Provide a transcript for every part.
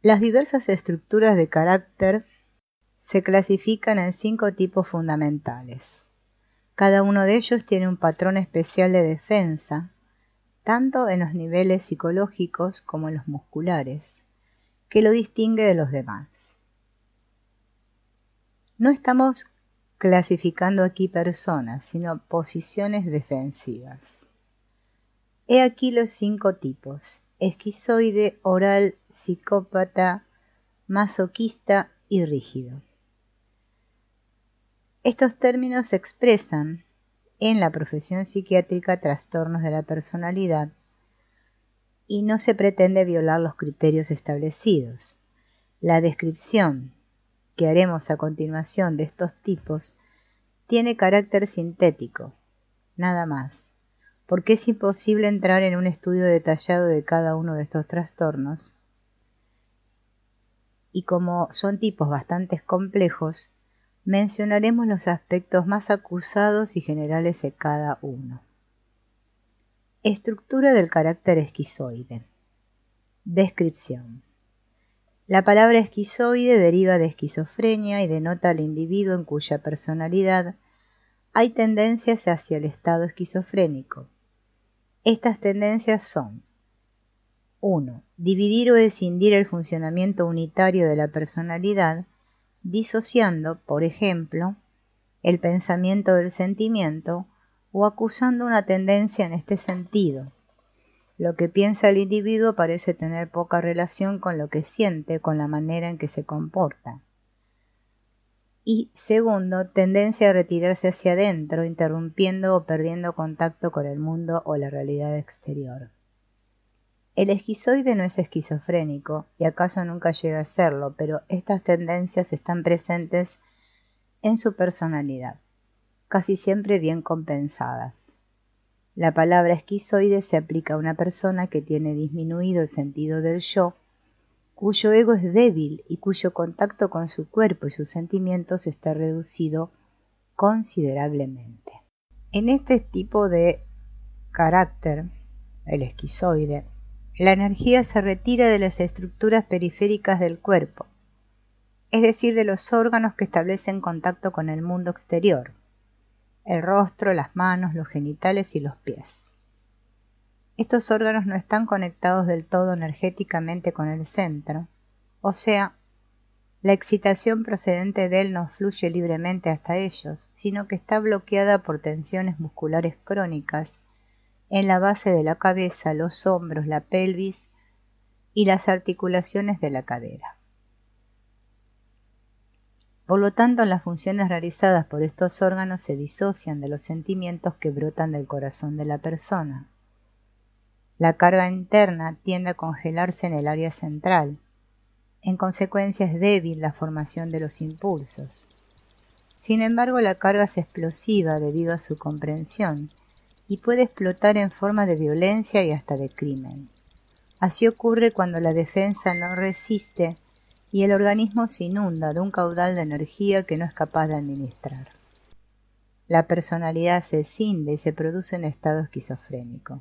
Las diversas estructuras de carácter se clasifican en 5 tipos fundamentales. Cada uno de ellos tiene un patrón especial de defensa, tanto en los niveles psicológicos como en los musculares, que lo distingue de los demás. No estamos clasificando aquí personas, sino posiciones defensivas. He aquí los 5 tipos: esquizoide, oral, psicópata, masoquista y rígido. Estos términos expresan en la profesión psiquiátrica trastornos de la personalidad y no se pretende violar los criterios establecidos. La descripción que haremos a continuación de estos tipos tiene carácter sintético, nada más, porque es imposible entrar en un estudio detallado de cada uno de estos trastornos y como son tipos bastante complejos, mencionaremos los aspectos más acusados y generales de cada uno. Estructura del carácter esquizoide. Descripción. La palabra esquizoide deriva de esquizofrenia y denota al individuo en cuya personalidad hay tendencias hacia el estado esquizofrénico. Estas tendencias son: 1. Dividir o escindir el funcionamiento unitario de la personalidad, disociando, por ejemplo, el pensamiento del sentimiento o acusando una tendencia en este sentido. Lo que piensa el individuo parece tener poca relación con lo que siente, con la manera en que se comporta. Y segundo, tendencia a retirarse hacia adentro, interrumpiendo o perdiendo contacto con el mundo o la realidad exterior. El esquizoide no es esquizofrénico, y acaso nunca llega a serlo, pero estas tendencias están presentes en su personalidad, casi siempre bien compensadas. La palabra esquizoide se aplica a una persona que tiene disminuido el sentido del yo, cuyo ego es débil y cuyo contacto con su cuerpo y sus sentimientos está reducido considerablemente. En este tipo de carácter, el esquizoide, la energía se retira de las estructuras periféricas del cuerpo, es decir, de los órganos que establecen contacto con el mundo exterior: el rostro, las manos, los genitales y los pies. Estos órganos no están conectados del todo energéticamente con el centro, o sea, la excitación procedente de él no fluye libremente hasta ellos, sino que está bloqueada por tensiones musculares crónicas en la base de la cabeza, los hombros, la pelvis y las articulaciones de la cadera. Por lo tanto, las funciones realizadas por estos órganos se disocian de los sentimientos que brotan del corazón de la persona. La carga interna tiende a congelarse en el área central. En consecuencia, es débil la formación de los impulsos. Sin embargo, la carga es explosiva debido a su comprensión y puede explotar en forma de violencia y hasta de crimen. Así ocurre cuando la defensa no resiste y el organismo se inunda de un caudal de energía que no es capaz de administrar. La personalidad se escinde y se produce en estado esquizofrénico.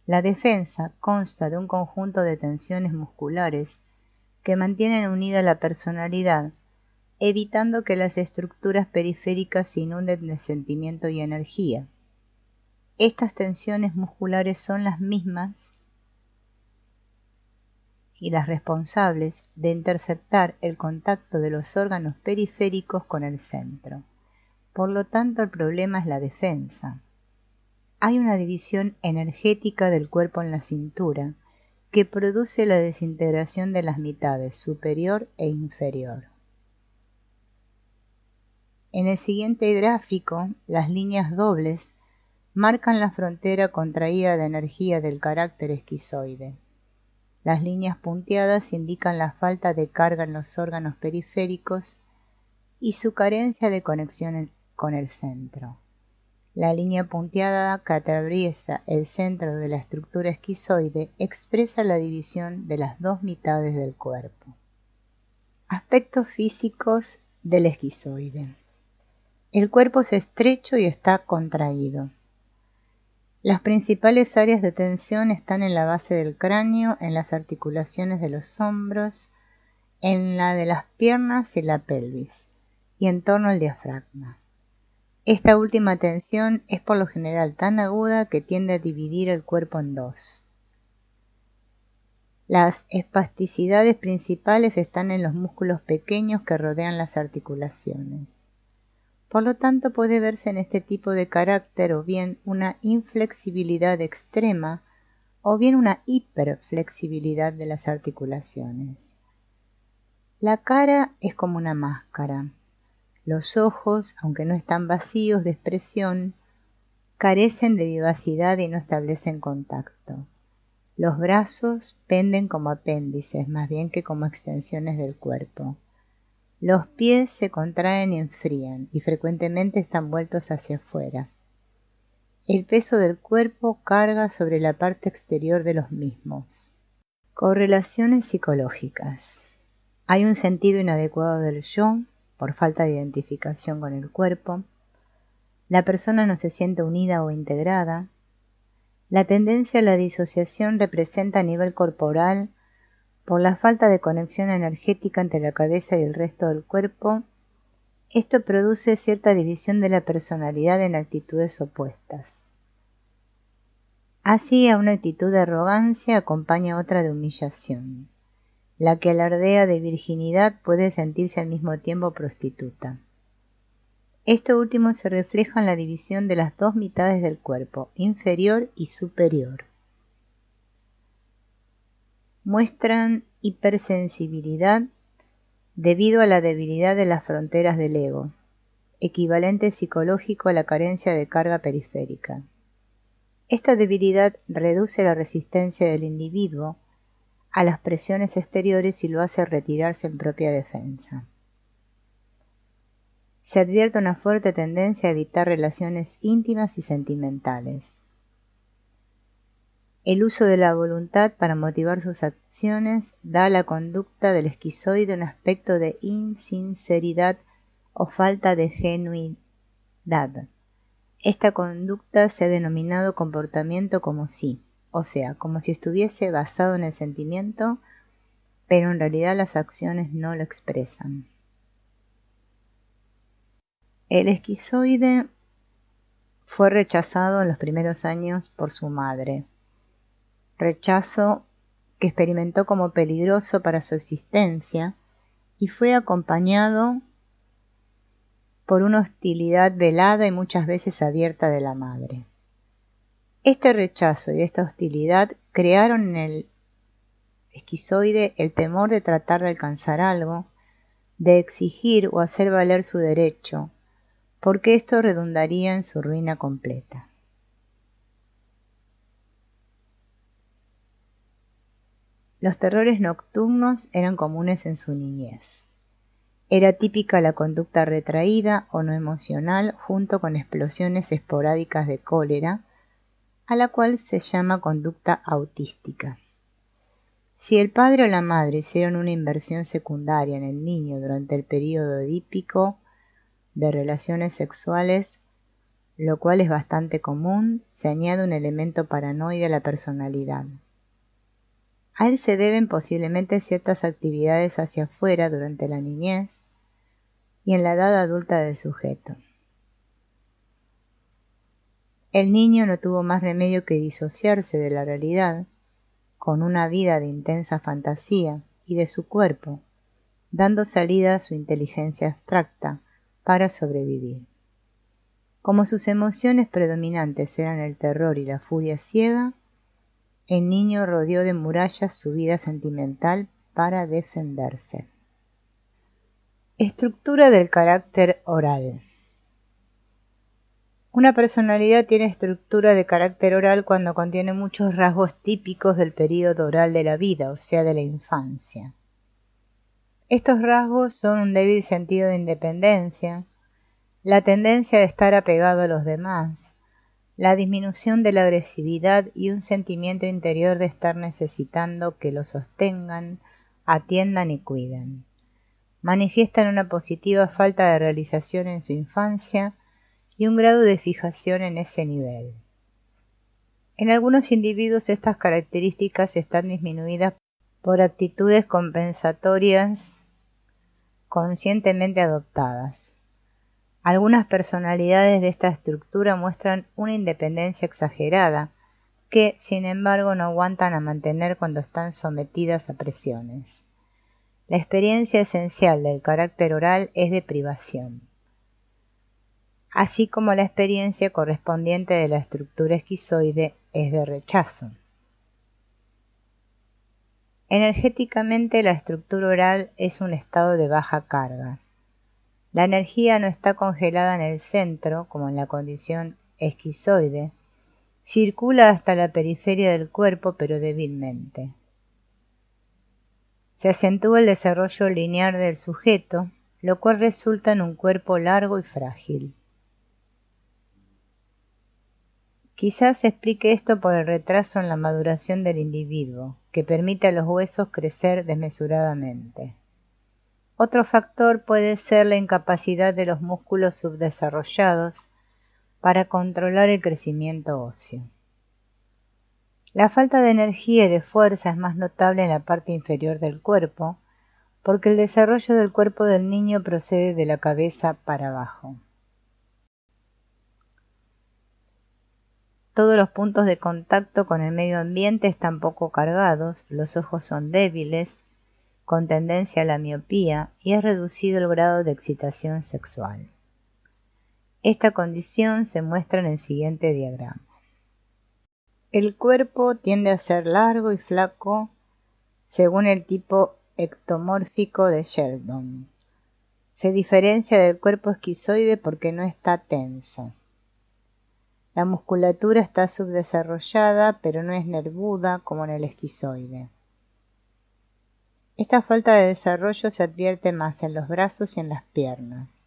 La defensa consta de un conjunto de tensiones musculares que mantienen unida la personalidad, evitando que las estructuras periféricas se inunden de sentimiento y energía. Estas tensiones musculares son las mismas y las responsables de interceptar el contacto de los órganos periféricos con el centro. Por lo tanto, el problema es la defensa. Hay una división energética del cuerpo en la cintura que produce la desintegración de las mitades superior e inferior. En el siguiente gráfico, las líneas dobles marcan la frontera contraída de energía del carácter esquizoide. Las líneas punteadas indican la falta de carga en los órganos periféricos y su carencia de conexión con el centro. La línea punteada que atraviesa el centro de la estructura esquizoide expresa la división de las dos mitades del cuerpo. Aspectos físicos del esquizoide. El cuerpo es estrecho y está contraído. Las principales áreas de tensión están en la base del cráneo, en las articulaciones de los hombros, en la de las piernas y la pelvis, y en torno al diafragma. Esta última tensión es por lo general tan aguda que tiende a dividir el cuerpo en dos. Las espasticidades principales están en los músculos pequeños que rodean las articulaciones. Por lo tanto, puede verse en este tipo de carácter o bien una inflexibilidad extrema o bien una hiperflexibilidad de las articulaciones. La cara es como una máscara. Los ojos, aunque no están vacíos de expresión, carecen de vivacidad y no establecen contacto. Los brazos penden como apéndices, más bien que como extensiones del cuerpo. Los pies se contraen y enfrían, y frecuentemente están vueltos hacia afuera. El peso del cuerpo carga sobre la parte exterior de los mismos. Correlaciones psicológicas. Hay un sentido inadecuado del yo, por falta de identificación con el cuerpo. La persona no se siente unida o integrada. La tendencia a la disociación representa a nivel corporal por la falta de conexión energética entre la cabeza y el resto del cuerpo. Esto produce cierta división de la personalidad en actitudes opuestas. Así, a una actitud de arrogancia acompaña otra de humillación. La que alardea de virginidad puede sentirse al mismo tiempo prostituta. Esto último se refleja en la división de las dos mitades del cuerpo, inferior y superior. Muestran hipersensibilidad debido a la debilidad de las fronteras del ego, equivalente psicológico a la carencia de carga periférica. Esta debilidad reduce la resistencia del individuo a las presiones exteriores y lo hace retirarse en propia defensa. Se advierte una fuerte tendencia a evitar relaciones íntimas y sentimentales. El uso de la voluntad para motivar sus acciones da a la conducta del esquizoide un aspecto de insinceridad o falta de genuidad. Esta conducta se ha denominado comportamiento como si, o sea, como si estuviese basado en el sentimiento, pero en realidad las acciones no lo expresan. El esquizoide fue rechazado en los primeros años por su madre, rechazo que experimentó como peligroso para su existencia y fue acompañado por una hostilidad velada y muchas veces abierta de la madre. Este rechazo y esta hostilidad crearon en el esquizoide el temor de tratar de alcanzar algo, de exigir o hacer valer su derecho, porque esto redundaría en su ruina completa. Los terrores nocturnos eran comunes en su niñez. Era típica la conducta retraída o no emocional junto con explosiones esporádicas de cólera, a la cual se llama conducta autística. Si el padre o la madre hicieron una inversión secundaria en el niño durante el periodo edípico de relaciones sexuales, lo cual es bastante común, se añade un elemento paranoide a la personalidad. A él se deben posiblemente ciertas actividades hacia afuera durante la niñez y en la edad adulta del sujeto. El niño no tuvo más remedio que disociarse de la realidad, con una vida de intensa fantasía y de su cuerpo, dando salida a su inteligencia abstracta para sobrevivir. Como sus emociones predominantes eran el terror y la furia ciega, el niño rodeó de murallas su vida sentimental para defenderse. Estructura del carácter oral. Una personalidad tiene estructura de carácter oral cuando contiene muchos rasgos típicos del período oral de la vida, o sea, de la infancia. Estos rasgos son un débil sentido de independencia, la tendencia de estar apegado a los demás, la disminución de la agresividad y un sentimiento interior de estar necesitando que lo sostengan, atiendan y cuiden. Manifiestan una positiva falta de realización en su infancia y un grado de fijación en ese nivel. En algunos individuos estas características están disminuidas por actitudes compensatorias conscientemente adoptadas. Algunas personalidades de esta estructura muestran una independencia exagerada que, sin embargo, no aguantan a mantener cuando están sometidas a presiones. La experiencia esencial del carácter oral es de privación, así como la experiencia correspondiente de la estructura esquizoide es de rechazo. Energéticamente, la estructura oral es un estado de baja carga. La energía no está congelada en el centro, como en la condición esquizoide, circula hasta la periferia del cuerpo, pero débilmente. Se acentúa el desarrollo lineal del sujeto, lo cual resulta en un cuerpo largo y frágil. Quizás se explique esto por el retraso en la maduración del individuo, que permite a los huesos crecer desmesuradamente. Otro factor puede ser la incapacidad de los músculos subdesarrollados para controlar el crecimiento óseo. La falta de energía y de fuerza es más notable en la parte inferior del cuerpo, porque el desarrollo del cuerpo del niño procede de la cabeza para abajo. Todos los puntos de contacto con el medio ambiente están poco cargados, los ojos son débiles, con tendencia a la miopía, y es reducido el grado de excitación sexual. Esta condición se muestra en el siguiente diagrama. El cuerpo tiende a ser largo y flaco según el tipo ectomórfico de Sheldon. Se diferencia del cuerpo esquizoide porque no está tenso. La musculatura está subdesarrollada, pero no es nervuda como en el esquizoide. Esta falta de desarrollo se advierte más en los brazos y en las piernas.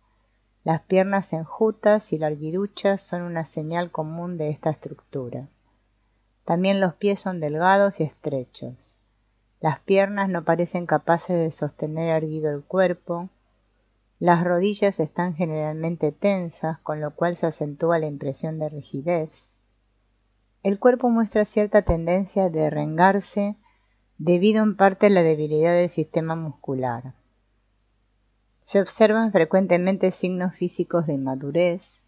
Las piernas enjutas y larguiruchas son una señal común de esta estructura. También los pies son delgados y estrechos. Las piernas no parecen capaces de sostener erguido el cuerpo. Las rodillas están generalmente tensas, con lo cual se acentúa la impresión de rigidez. El cuerpo muestra cierta tendencia a derrengarse debido en parte a la debilidad del sistema muscular. Se observan frecuentemente signos físicos de inmadurez.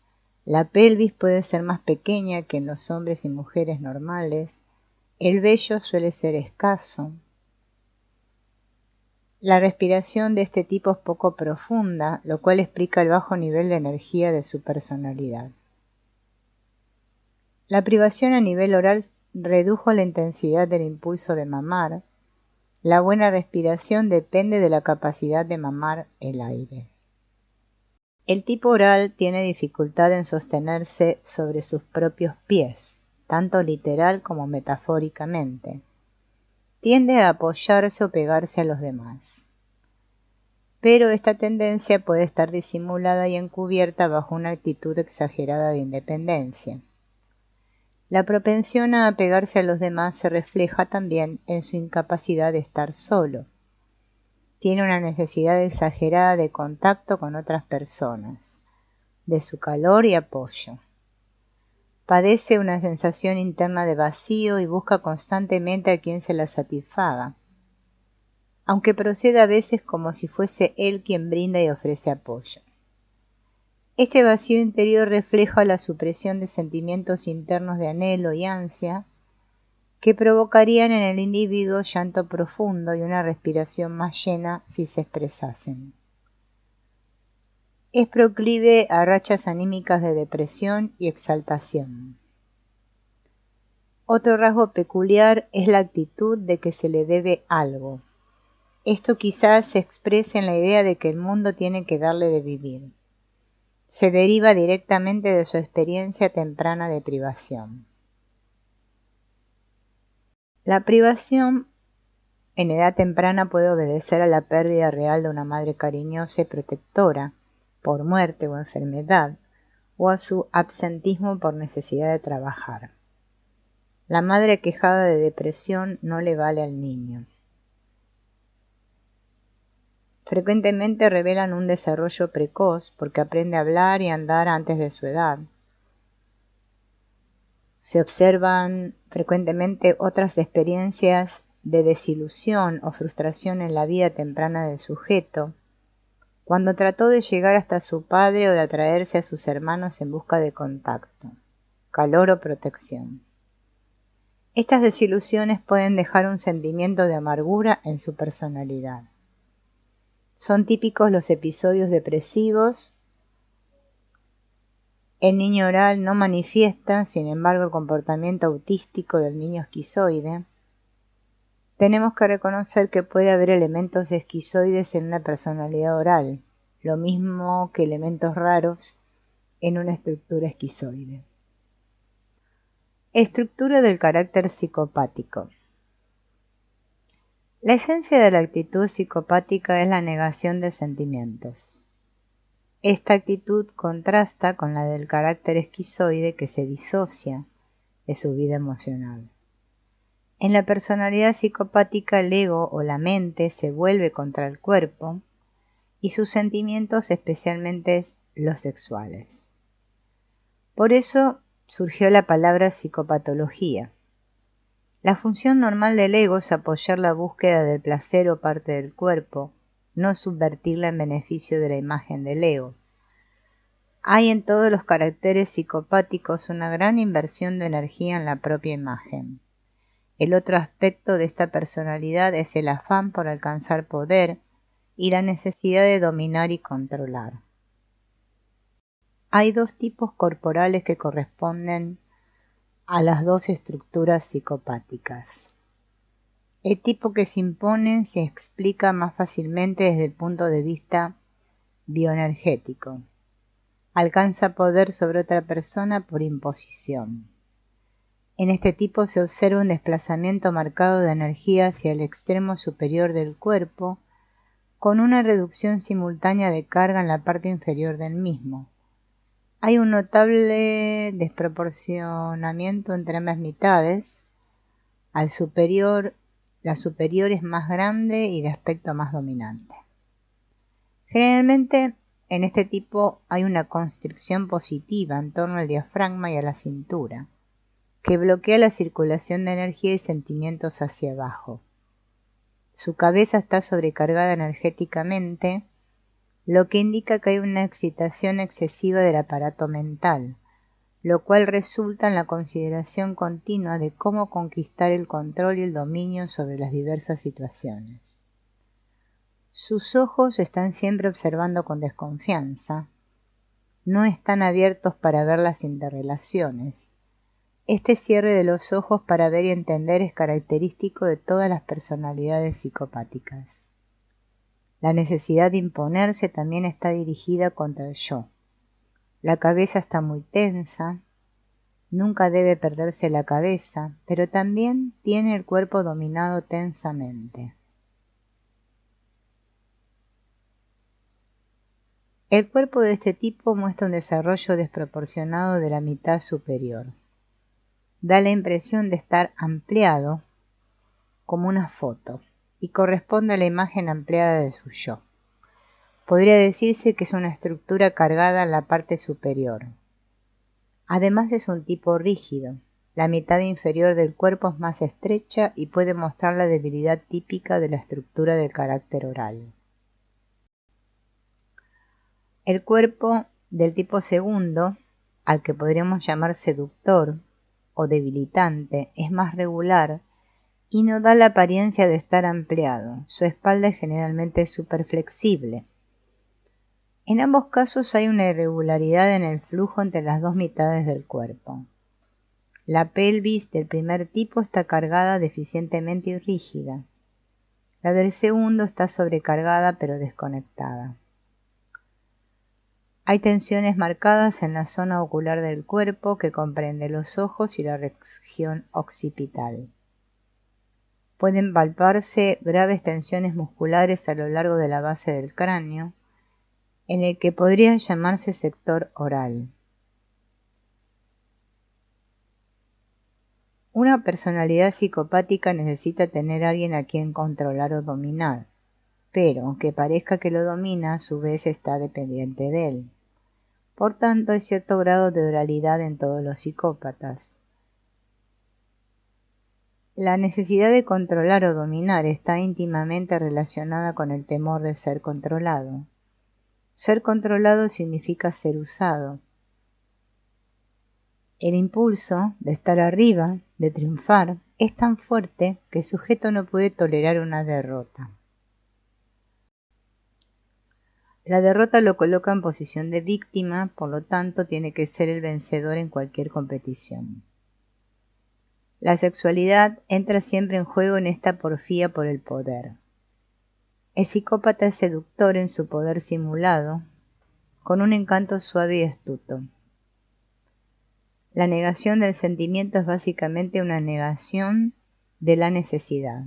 La pelvis puede ser más pequeña que en los hombres y mujeres normales. El vello suele ser escaso. La respiración de este tipo es poco profunda, lo cual explica el bajo nivel de energía de su personalidad. La privación a nivel oral redujo la intensidad del impulso de mamar. La buena respiración depende de la capacidad de mamar el aire. El tipo oral tiene dificultad en sostenerse sobre sus propios pies, tanto literal como metafóricamente. Tiende a apoyarse o pegarse a los demás. Pero esta tendencia puede estar disimulada y encubierta bajo una actitud exagerada de independencia. La propensión a apegarse a los demás se refleja también en su incapacidad de estar solo. Tiene una necesidad exagerada de contacto con otras personas, de su calor y apoyo. Padece una sensación interna de vacío y busca constantemente a quien se la satisfaga, aunque procede a veces como si fuese él quien brinda y ofrece apoyo. Este vacío interior refleja la supresión de sentimientos internos de anhelo y ansia que provocarían en el individuo llanto profundo y una respiración más llena si se expresasen. Es proclive a rachas anímicas de depresión y exaltación. Otro rasgo peculiar es la actitud de que se le debe algo. Esto quizás se exprese en la idea de que el mundo tiene que darle de vivir. Se deriva directamente de su experiencia temprana de privación. La privación en edad temprana puede obedecer a la pérdida real de una madre cariñosa y protectora, por muerte o enfermedad, o a su absentismo por necesidad de trabajar. La madre quejada de depresión no le vale al niño. Frecuentemente revelan un desarrollo precoz porque aprende a hablar y andar antes de su edad. Se observan frecuentemente otras experiencias de desilusión o frustración en la vida temprana del sujeto, cuando trató de llegar hasta su padre o de atraerse a sus hermanos en busca de contacto, calor o protección. Estas desilusiones pueden dejar un sentimiento de amargura en su personalidad. Son típicos los episodios depresivos. El niño oral no manifiesta, sin embargo, el comportamiento autístico del niño esquizoide. Tenemos que reconocer que puede haber elementos esquizoides en una personalidad oral, lo mismo que elementos raros en una estructura esquizoide. Estructura del carácter psicopático. La esencia de la actitud psicopática es la negación de sentimientos. Esta actitud contrasta con la del carácter esquizoide que se disocia de su vida emocional. En la personalidad psicopática el ego o la mente se vuelve contra el cuerpo y sus sentimientos, especialmente los sexuales. Por eso surgió la palabra psicopatología. La función normal del ego es apoyar la búsqueda del placer o parte del cuerpo, no subvertirla en beneficio de la imagen del ego. Hay en todos los caracteres psicopáticos una gran inversión de energía en la propia imagen. El otro aspecto de esta personalidad es el afán por alcanzar poder y la necesidad de dominar y controlar. Hay dos tipos corporales que corresponden a las dos estructuras psicopáticas. El tipo que se impone se explica más fácilmente desde el punto de vista bioenergético. Alcanza poder sobre otra persona por imposición. En este tipo se observa un desplazamiento marcado de energía hacia el extremo superior del cuerpo, con una reducción simultánea de carga en la parte inferior del mismo. Hay un notable desproporcionamiento entre ambas mitades. La superior es más grande y de aspecto más dominante. Generalmente en este tipo hay una constricción positiva en torno al diafragma y a la cintura, que bloquea la circulación de energía y sentimientos hacia abajo. Su cabeza está sobrecargada energéticamente, lo que indica que hay una excitación excesiva del aparato mental, lo cual resulta en la consideración continua de cómo conquistar el control y el dominio sobre las diversas situaciones. Sus ojos están siempre observando con desconfianza, no están abiertos para ver las interrelaciones. Este cierre de los ojos para ver y entender es característico de todas las personalidades psicopáticas. La necesidad de imponerse también está dirigida contra el yo. La cabeza está muy tensa, nunca debe perderse la cabeza, pero también tiene el cuerpo dominado tensamente. El cuerpo de este tipo muestra un desarrollo desproporcionado de la mitad superior. Da la impresión de estar ampliado como una foto y corresponde a la imagen ampliada de su yo. Podría decirse que es una estructura cargada en la parte superior. Además es un tipo rígido. La mitad inferior del cuerpo es más estrecha y puede mostrar la debilidad típica de la estructura del carácter oral. El cuerpo del tipo segundo, al que podríamos llamar seductor o debilitante, es más regular y no da la apariencia de estar ampliado. Su espalda es generalmente superflexible. En ambos casos hay una irregularidad en el flujo entre las dos mitades del cuerpo. La pelvis del primer tipo está cargada deficientemente y rígida. La del segundo está sobrecargada pero desconectada. Hay tensiones marcadas en la zona ocular del cuerpo que comprende los ojos y la región occipital. Pueden palparse graves tensiones musculares a lo largo de la base del cráneo, en el que podría llamarse sector oral. Una personalidad psicopática necesita tener a alguien a quien controlar o dominar, pero aunque parezca que lo domina, a su vez está dependiente de él. Por tanto, hay cierto grado de oralidad en todos los psicópatas. La necesidad de controlar o dominar está íntimamente relacionada con el temor de ser controlado. Ser controlado significa ser usado. El impulso de estar arriba, de triunfar, es tan fuerte que el sujeto no puede tolerar una derrota. La derrota lo coloca en posición de víctima, por lo tanto tiene que ser el vencedor en cualquier competición. La sexualidad entra siempre en juego en esta porfía por el poder. El psicópata es seductor en su poder simulado, con un encanto suave y astuto. La negación del sentimiento es básicamente una negación de la necesidad.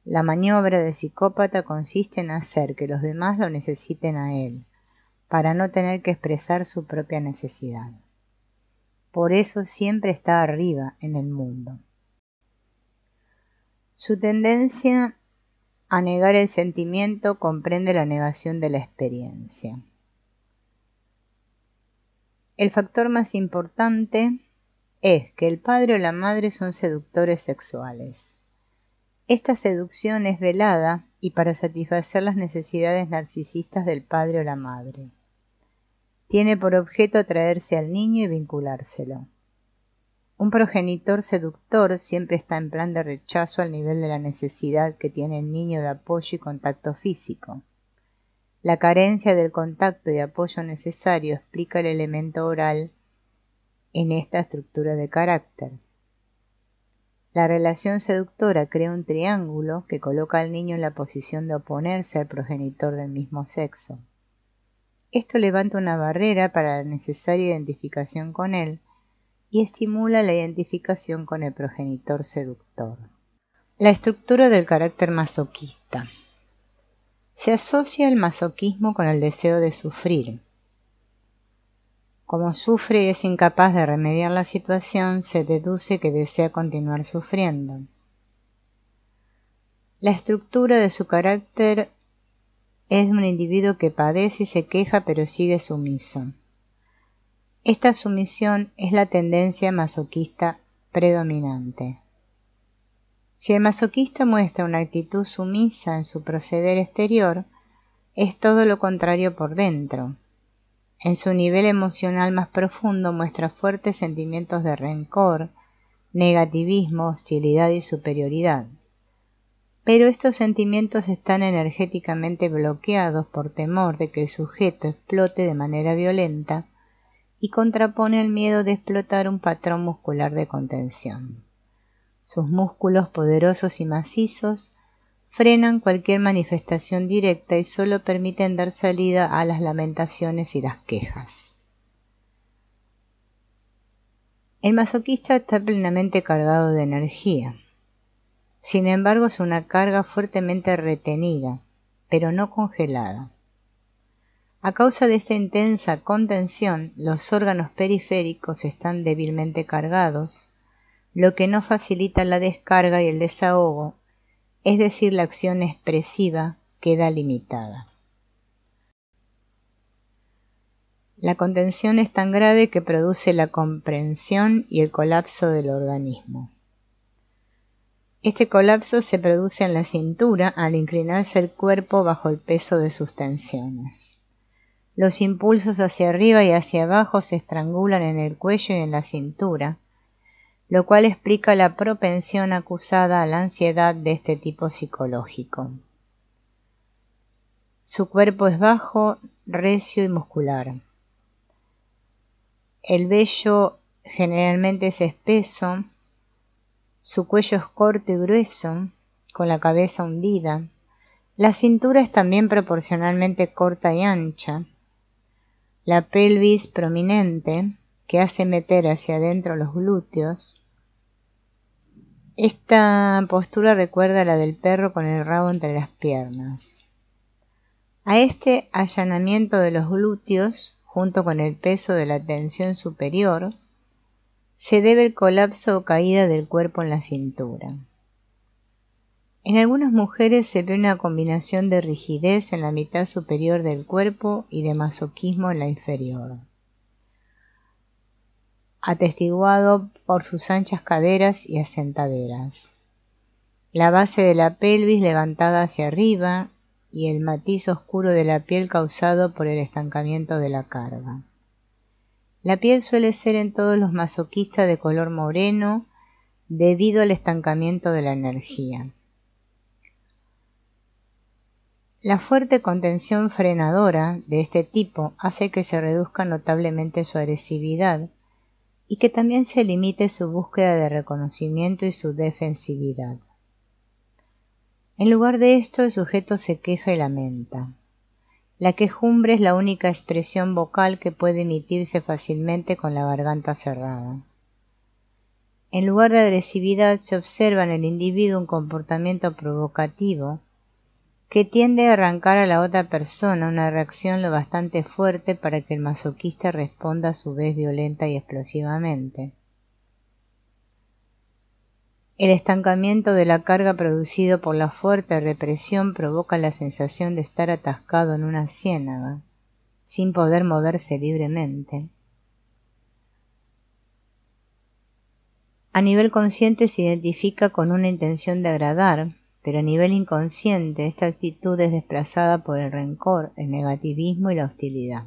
La maniobra del psicópata consiste en hacer que los demás lo necesiten a él, para no tener que expresar su propia necesidad. Por eso siempre está arriba en el mundo. Su tendencia a negar el sentimiento comprende la negación de la experiencia. El factor más importante es que el padre o la madre son seductores sexuales. Esta seducción es velada y para satisfacer las necesidades narcisistas del padre o la madre. Tiene por objeto atraerse al niño y vinculárselo. Un progenitor seductor siempre está en plan de rechazo al nivel de la necesidad que tiene el niño de apoyo y contacto físico. La carencia del contacto y apoyo necesario explica el elemento oral en esta estructura de carácter. La relación seductora crea un triángulo que coloca al niño en la posición de oponerse al progenitor del mismo sexo. Esto levanta una barrera para la necesaria identificación con él y estimula la identificación con el progenitor seductor. La estructura del carácter masoquista. Se asocia el masoquismo con el deseo de sufrir. Como sufre y es incapaz de remediar la situación, se deduce que desea continuar sufriendo. La estructura de su carácter es de un individuo que padece y se queja pero sigue sumiso. Esta sumisión es la tendencia masoquista predominante. Si el masoquista muestra una actitud sumisa en su proceder exterior, es todo lo contrario por dentro. En su nivel emocional más profundo muestra fuertes sentimientos de rencor, negativismo, hostilidad y superioridad. Pero estos sentimientos están energéticamente bloqueados por temor de que el sujeto explote de manera violenta y contrapone el miedo de explotar un patrón muscular de contención. Sus músculos poderosos y macizos frenan cualquier manifestación directa y solo permiten dar salida a las lamentaciones y las quejas. El masoquista está plenamente cargado de energía. Sin embargo, es una carga fuertemente retenida, pero no congelada. A causa de esta intensa contención, los órganos periféricos están débilmente cargados, lo que no facilita la descarga y el desahogo, es decir, la acción expresiva queda limitada. La contención es tan grave que produce la comprensión y el colapso del organismo. Este colapso se produce en la cintura al inclinarse el cuerpo bajo el peso de sus tensiones. Los impulsos hacia arriba y hacia abajo se estrangulan en el cuello y en la cintura, lo cual explica la propensión acusada a la ansiedad de este tipo psicológico. Su cuerpo es bajo, recio y muscular. El vello generalmente es espeso, su cuello es corto y grueso, con la cabeza hundida. La cintura es también proporcionalmente corta y ancha. La pelvis prominente, que hace meter hacia adentro los glúteos. Esta postura recuerda a la del perro con el rabo entre las piernas. A este allanamiento de los glúteos, junto con el peso de la tensión superior, se debe el colapso o caída del cuerpo en la cintura. En algunas mujeres se ve una combinación de rigidez en la mitad superior del cuerpo y de masoquismo en la inferior. atestiguado por sus anchas caderas y asentaderas, la base de la pelvis levantada hacia arriba y el matiz oscuro de la piel causado por el estancamiento de la carga. La piel suele ser en todos los masoquistas de color moreno debido al estancamiento de la energía. La fuerte contención frenadora de este tipo hace que se reduzca notablemente su agresividad y que también se limite su búsqueda de reconocimiento y su defensividad. En lugar de esto, el sujeto se queja y lamenta. La quejumbre es la única expresión vocal que puede emitirse fácilmente con la garganta cerrada. En lugar de agresividad, se observa en el individuo un comportamiento provocativo que tiende a arrancar a la otra persona una reacción lo bastante fuerte para que el masoquista responda a su vez violenta y explosivamente. El estancamiento de la carga producido por la fuerte represión provoca la sensación de estar atascado en una ciénaga, sin poder moverse libremente. A nivel consciente se identifica con una intención de agradar, pero a nivel inconsciente esta actitud es desplazada por el rencor, el negativismo y la hostilidad.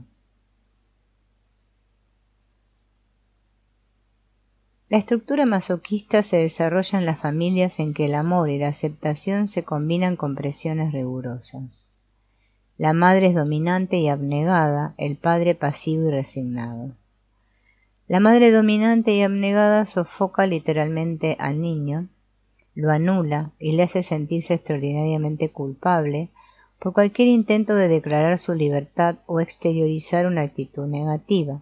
La estructura masoquista se desarrolla en las familias en que el amor y la aceptación se combinan con presiones rigurosas. La madre es dominante y abnegada, el padre pasivo y resignado. La madre dominante y abnegada sofoca literalmente al niño, lo anula y le hace sentirse extraordinariamente culpable por cualquier intento de declarar su libertad o exteriorizar una actitud negativa.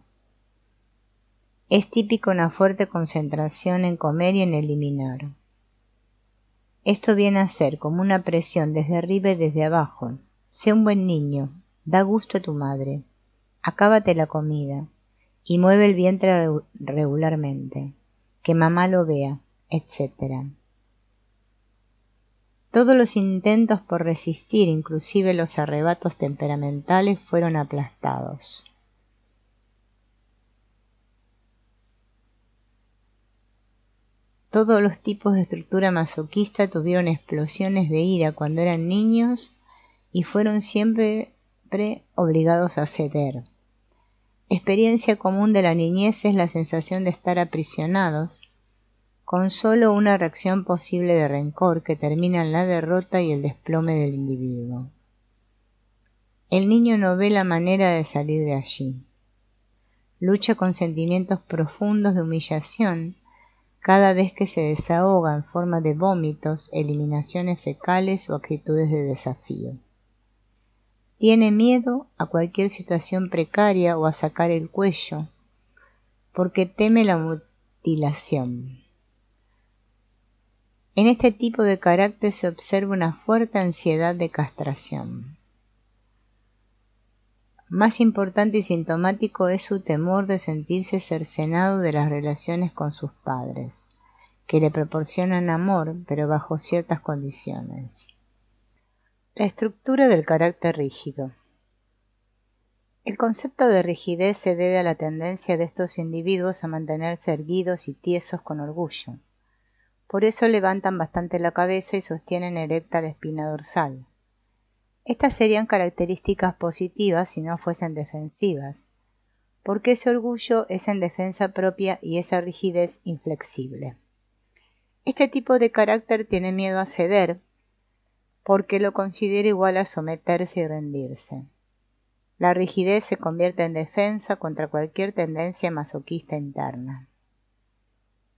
Es típico una fuerte concentración en comer y en eliminar. Esto viene a ser como una presión desde arriba y desde abajo. Sé un buen niño, da gusto a tu madre, acábate la comida y mueve el vientre regularmente, que mamá lo vea, etc. Todos los intentos por resistir, inclusive los arrebatos temperamentales, fueron aplastados. Todos los tipos de estructura masoquista tuvieron explosiones de ira cuando eran niños y fueron siempre obligados a ceder. Experiencia común de la niñez es la sensación de estar aprisionados, con solo una reacción posible de rencor que termina en la derrota y el desplome del individuo. El niño no ve la manera de salir de allí. Lucha con sentimientos profundos de humillación cada vez que se desahoga en forma de vómitos, eliminaciones fecales o actitudes de desafío. Tiene miedo a cualquier situación precaria o a sacar el cuello, porque teme la mutilación. En este tipo de carácter se observa una fuerte ansiedad de castración. Más importante y sintomático es su temor de sentirse cercenado de las relaciones con sus padres, que le proporcionan amor, pero bajo ciertas condiciones. La estructura del carácter rígido. El concepto de rigidez se debe a la tendencia de estos individuos a mantenerse erguidos y tiesos con orgullo. Por eso levantan bastante la cabeza y sostienen erecta la espina dorsal. Estas serían características positivas si no fuesen defensivas, porque ese orgullo es en defensa propia y esa rigidez inflexible. Este tipo de carácter tiene miedo a ceder, porque lo considera igual a someterse y rendirse. La rigidez se convierte en defensa contra cualquier tendencia masoquista interna.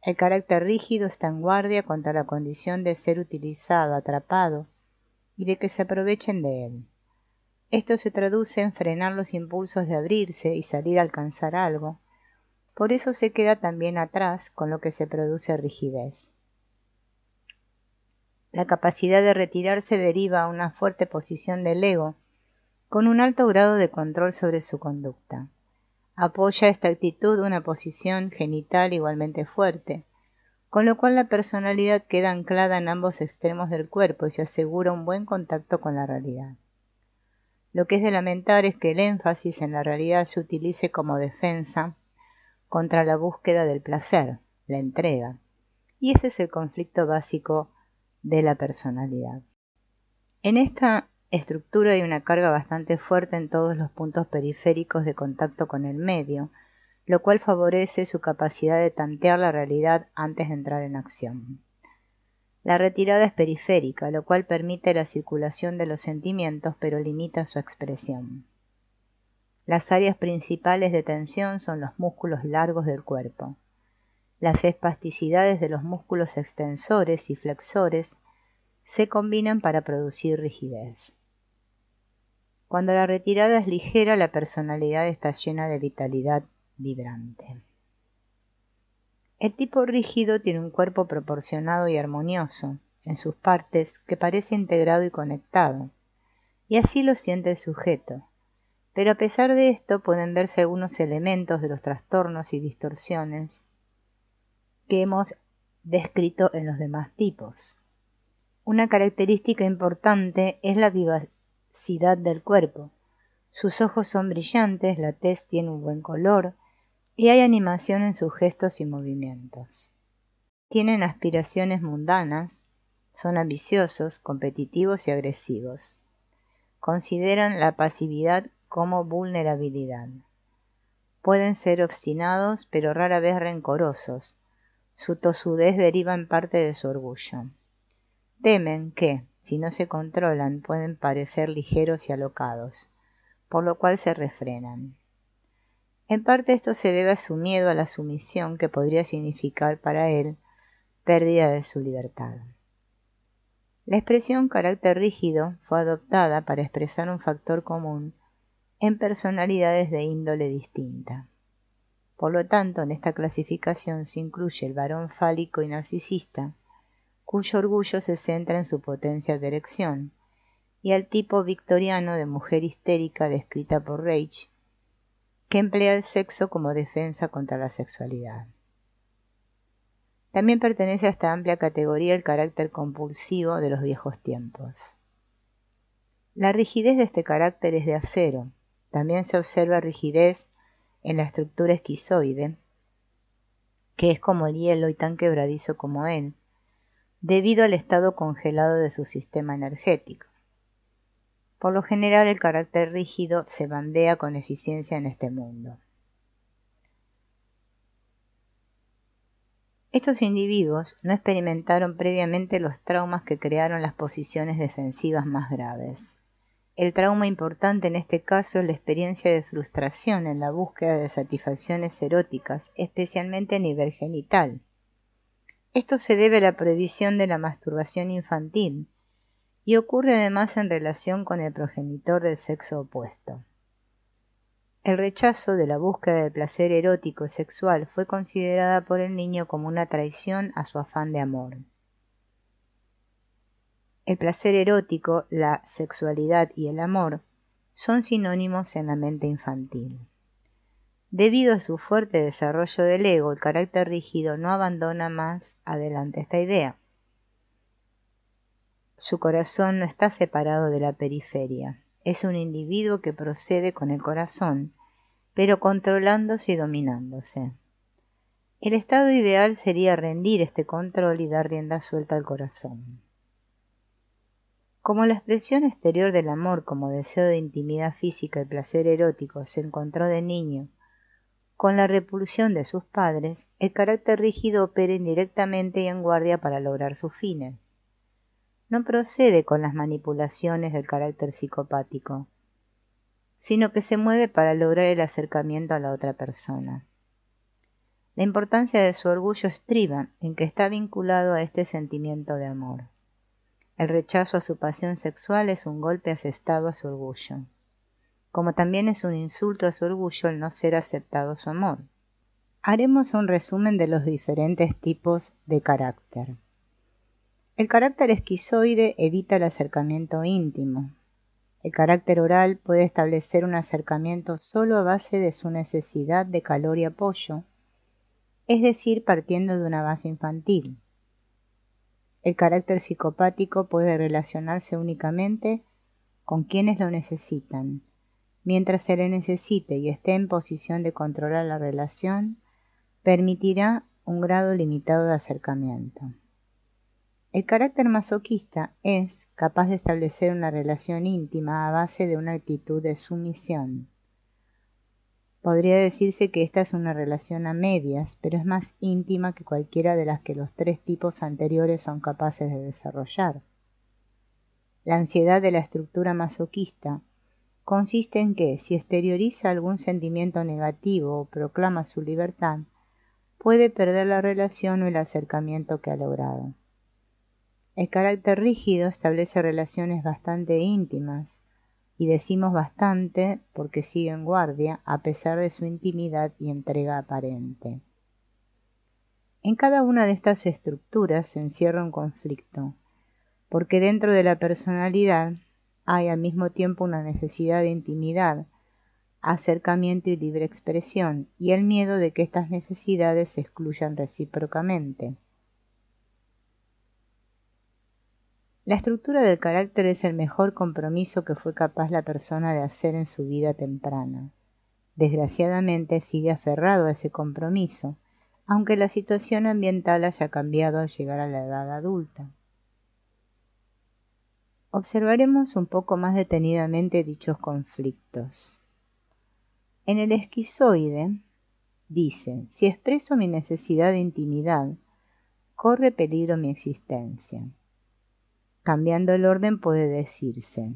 El carácter rígido está en guardia contra la condición de ser utilizado, atrapado, y de que se aprovechen de él. Esto se traduce en frenar los impulsos de abrirse y salir a alcanzar algo. Por eso se queda también atrás, con lo que se produce rigidez. La capacidad de retirarse deriva a una fuerte posición del ego, con un alto grado de control sobre su conducta. Apoya esta actitud una posición genital igualmente fuerte, con lo cual la personalidad queda anclada en ambos extremos del cuerpo y se asegura un buen contacto con la realidad. Lo que es de lamentar es que el énfasis en la realidad se utilice como defensa, contra la búsqueda del placer, la entrega. Y ese es el conflicto básico de la personalidad. En esta estructura hay una carga bastante fuerte en todos los puntos periféricos de contacto con el medio, lo cual favorece su capacidad de tantear la realidad antes de entrar en acción. La retirada es periférica, lo cual permite la circulación de los sentimientos, pero limita su expresión. Las áreas principales de tensión son los músculos largos del cuerpo. Las espasticidades de los músculos extensores y flexores se combinan para producir rigidez. Cuando la retirada es ligera, la personalidad está llena de vitalidad vibrante. El tipo rígido tiene un cuerpo proporcionado y armonioso en sus partes que parece integrado y conectado, y así lo siente el sujeto. Pero a pesar de esto pueden verse algunos elementos de los trastornos y distorsiones que hemos descrito en los demás tipos. Una característica importante es la vivacidad del cuerpo. Sus ojos son brillantes, la tez tiene un buen color y hay animación en sus gestos y movimientos. Tienen aspiraciones mundanas, son ambiciosos, competitivos y agresivos. Consideran la pasividad como vulnerabilidad. Pueden ser obstinados, pero rara vez rencorosos. Su tosudez deriva en parte de su orgullo. Temen que, si no se controlan, pueden parecer ligeros y alocados, por lo cual se refrenan. En parte esto se debe a su miedo a la sumisión que podría significar para él pérdida de su libertad. La expresión carácter rígido fue adoptada para expresar un factor común en personalidades de índole distinta. Por lo tanto, en esta clasificación se incluye el varón fálico y narcisista, cuyo orgullo se centra en su potencia de erección, y al tipo victoriano de mujer histérica descrita por Reich, que emplea el sexo como defensa contra la sexualidad. También pertenece a esta amplia categoría el carácter compulsivo de los viejos tiempos. La rigidez de este carácter es de acero. También se observa rigidez en la estructura esquizoide, que es como el hielo y tan quebradizo como él, debido al estado congelado de su sistema energético. Por lo general, el carácter rígido se bandea con eficiencia en este mundo. Estos individuos no experimentaron previamente los traumas que crearon las posiciones defensivas más graves. El trauma importante en este caso es la experiencia de frustración en la búsqueda de satisfacciones eróticas, especialmente a nivel genital. Esto se debe a la prohibición de la masturbación infantil y ocurre además en relación con el progenitor del sexo opuesto. El rechazo de la búsqueda del placer erótico y sexual fue considerada por el niño como una traición a su afán de amor. El placer erótico, la sexualidad y el amor son sinónimos en la mente infantil. Debido a su fuerte desarrollo del ego, el carácter rígido no abandona más adelante esta idea. Su corazón no está separado de la periferia. Es un individuo que procede con el corazón, pero controlándose y dominándose. El estado ideal sería rendir este control y dar rienda suelta al corazón. Como la expresión exterior del amor como deseo de intimidad física y placer erótico se encontró de niño con la repulsión de sus padres, el carácter rígido opera indirectamente y en guardia para lograr sus fines. No procede con las manipulaciones del carácter psicopático, sino que se mueve para lograr el acercamiento a la otra persona. La importancia de su orgullo estriba en que está vinculado a este sentimiento de amor. El rechazo a su pasión sexual es un golpe asestado a su orgullo, como también es un insulto a su orgullo el no ser aceptado su amor. Haremos un resumen de los diferentes tipos de carácter. El carácter esquizoide evita el acercamiento íntimo. El carácter oral puede establecer un acercamiento solo a base de su necesidad de calor y apoyo, es decir, partiendo de una base infantil. El carácter psicopático puede relacionarse únicamente con quienes lo necesitan. Mientras se le necesite y esté en posición de controlar la relación, permitirá un grado limitado de acercamiento. El carácter masoquista es capaz de establecer una relación íntima a base de una actitud de sumisión. Podría decirse que esta es una relación a medias, pero es más íntima que cualquiera de las que los tres tipos anteriores son capaces de desarrollar. La ansiedad de la estructura masoquista consiste en que, si exterioriza algún sentimiento negativo o proclama su libertad, puede perder la relación o el acercamiento que ha logrado. El carácter rígido establece relaciones bastante íntimas, y decimos bastante porque sigue en guardia a pesar de su intimidad y entrega aparente. En cada una de estas estructuras se encierra un conflicto, porque dentro de la personalidad hay al mismo tiempo una necesidad de intimidad, acercamiento y libre expresión, y el miedo de que estas necesidades se excluyan recíprocamente. La estructura del carácter es el mejor compromiso que fue capaz la persona de hacer en su vida temprana. Desgraciadamente sigue aferrado a ese compromiso, aunque la situación ambiental haya cambiado al llegar a la edad adulta. Observaremos un poco más detenidamente dichos conflictos. En el esquizoide dice: si expreso mi necesidad de intimidad, corre peligro mi existencia. Cambiando el orden puede decirse: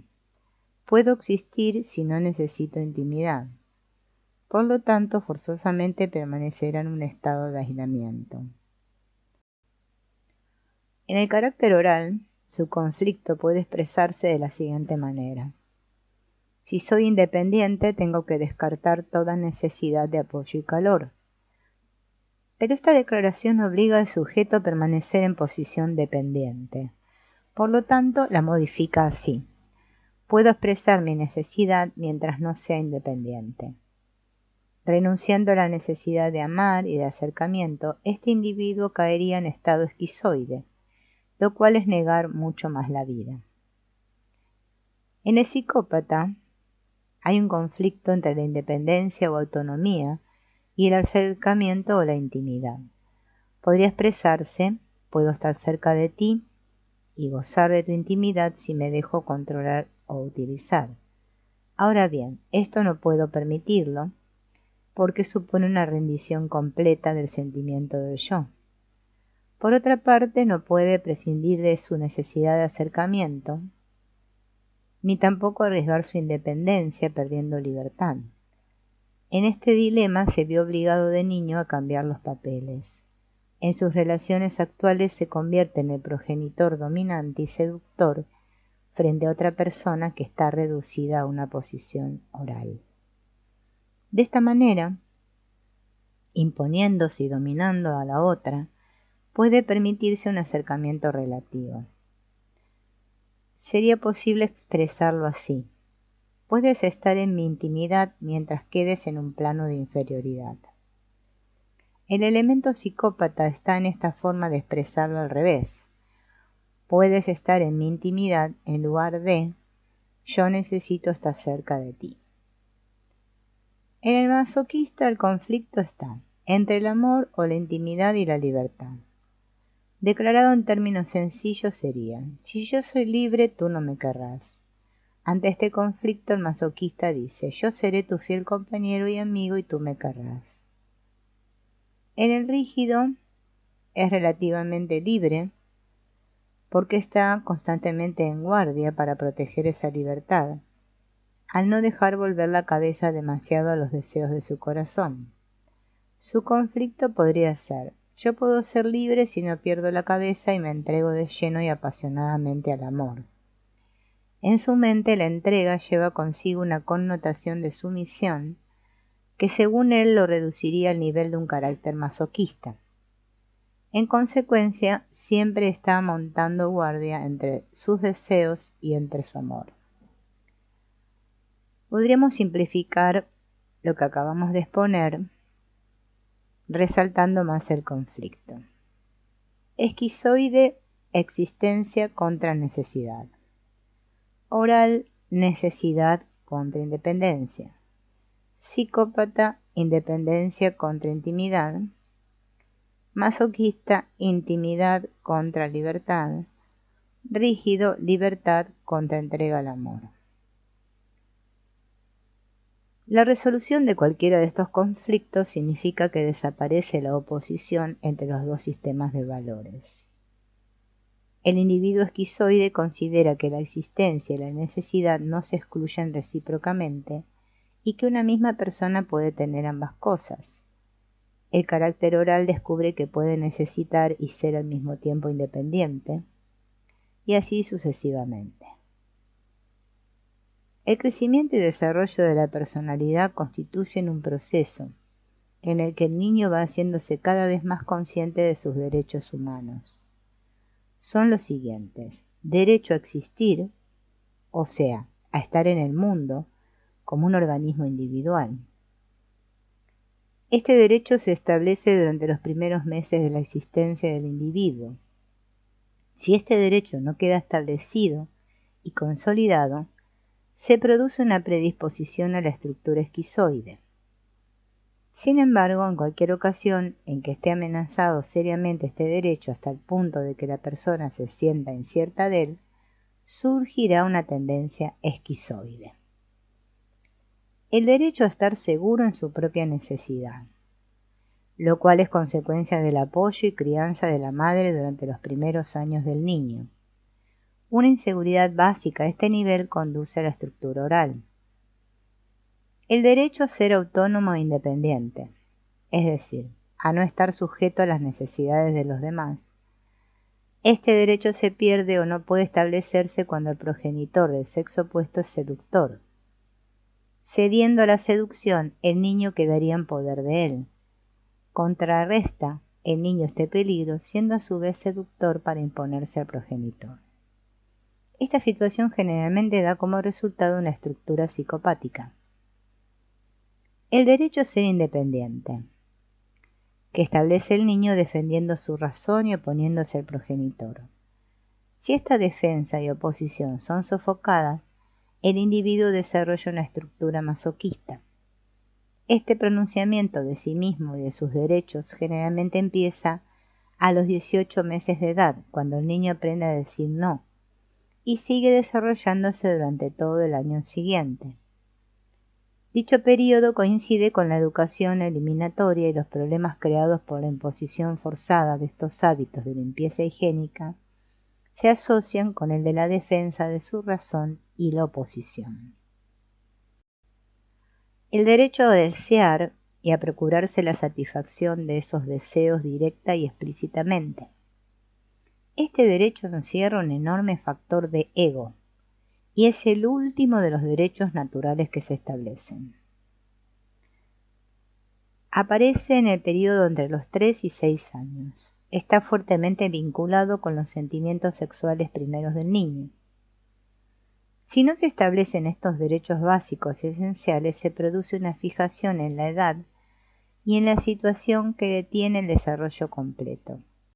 puedo existir si no necesito intimidad. Por lo tanto, forzosamente permanecerá en un estado de aislamiento. En el carácter oral, su conflicto puede expresarse de la siguiente manera: si soy independiente, tengo que descartar toda necesidad de apoyo y calor. Pero esta declaración obliga al sujeto a permanecer en posición dependiente. Por lo tanto, la modifica así: puedo expresar mi necesidad mientras no sea independiente. Renunciando a la necesidad de amar y de acercamiento, este individuo caería en estado esquizoide, lo cual es negar mucho más la vida. En el psicópata hay un conflicto entre la independencia o autonomía y el acercamiento o la intimidad. Podría expresarse: puedo estar cerca de ti y gozar de tu intimidad si me dejo controlar o utilizar. Ahora bien, esto no puedo permitirlo porque supone una rendición completa del sentimiento del yo. Por otra parte, no puede prescindir de su necesidad de acercamiento, ni tampoco arriesgar su independencia perdiendo libertad. En este dilema se vio obligado de niño a cambiar los papeles. En sus relaciones actuales se convierte en el progenitor dominante y seductor frente a otra persona que está reducida a una posición oral. De esta manera, imponiéndose y dominando a la otra, puede permitirse un acercamiento relativo. Sería posible expresarlo así: puedes estar en mi intimidad mientras quedes en un plano de inferioridad. El elemento psicópata está en esta forma de expresarlo al revés: puedes estar en mi intimidad en lugar de yo necesito estar cerca de ti. En el masoquista el conflicto está entre el amor o la intimidad y la libertad. Declarado en términos sencillos sería: si yo soy libre, tú no me querrás. Ante este conflicto el masoquista dice: yo seré tu fiel compañero y amigo y tú me querrás. En el rígido es relativamente libre porque está constantemente en guardia para proteger esa libertad, al no dejar volver la cabeza demasiado a los deseos de su corazón. Su conflicto podría ser: yo puedo ser libre si no pierdo la cabeza y me entrego de lleno y apasionadamente al amor. En su mente la entrega lleva consigo una connotación de sumisión que según él lo reduciría al nivel de un carácter masoquista. En consecuencia, siempre está montando guardia entre sus deseos y entre su amor. Podríamos simplificar lo que acabamos de exponer resaltando más el conflicto. Esquizoide, existencia contra necesidad. Oral, necesidad contra independencia. Psicópata, independencia contra intimidad. masoquista, intimidad contra libertad, rígido, libertad contra entrega al amor. La resolución de cualquiera de estos conflictos significa que desaparece la oposición entre los dos sistemas de valores. El individuo esquizoide considera que la existencia y la necesidad no se excluyen recíprocamente y que una misma persona puede tener ambas cosas. El carácter oral descubre que puede necesitar y ser al mismo tiempo independiente, y así sucesivamente. El crecimiento y desarrollo de la personalidad constituyen un proceso en el que el niño va haciéndose cada vez más consciente de sus derechos humanos. Son los siguientes: derecho a existir, o sea, a estar en el mundo como un organismo individual. Este derecho se establece durante los primeros meses de la existencia del individuo. Si este derecho no queda establecido y consolidado, se produce una predisposición a la estructura esquizoide. Sin embargo, en cualquier ocasión en que esté amenazado seriamente este derecho hasta el punto de que la persona se sienta incierta de él, surgirá una tendencia esquizoide. El derecho a estar seguro en su propia necesidad, lo cual es consecuencia del apoyo y crianza de la madre durante los primeros años del niño. Una inseguridad básica a este nivel conduce a la estructura oral. El derecho a ser autónomo e independiente, es decir, a no estar sujeto a las necesidades de los demás. Este derecho se pierde o no puede establecerse cuando el progenitor del sexo opuesto es seductor. Cediendo a la seducción, el niño quedaría en poder de él. Contrarresta el niño este peligro, siendo a su vez seductor para imponerse al progenitor. Esta situación generalmente da como resultado una estructura psicopática. El derecho a ser independiente, que establece el niño defendiendo su razón y oponiéndose al progenitor. Si esta defensa y oposición son sofocadas, el individuo desarrolla una estructura masoquista. Este pronunciamiento de sí mismo y de sus derechos generalmente empieza a los 18 meses de edad, cuando el niño aprende a decir no, y sigue desarrollándose durante todo el año siguiente. Dicho periodo coincide con la educación eliminatoria y los problemas creados por la imposición forzada de estos hábitos de limpieza higiénica se asocian con el de la defensa de su razón y la oposición. El derecho a desear y a procurarse la satisfacción de esos deseos directa y explícitamente. Este derecho encierra un enorme factor de ego y es el último de los derechos naturales que se establecen. Aparece en el periodo entre los 3 y 6 años. Está fuertemente vinculado con los sentimientos sexuales primeros del niño. Si no se establecen estos derechos básicos y esenciales, se produce una fijación en la edad y en la situación que detiene el desarrollo completo.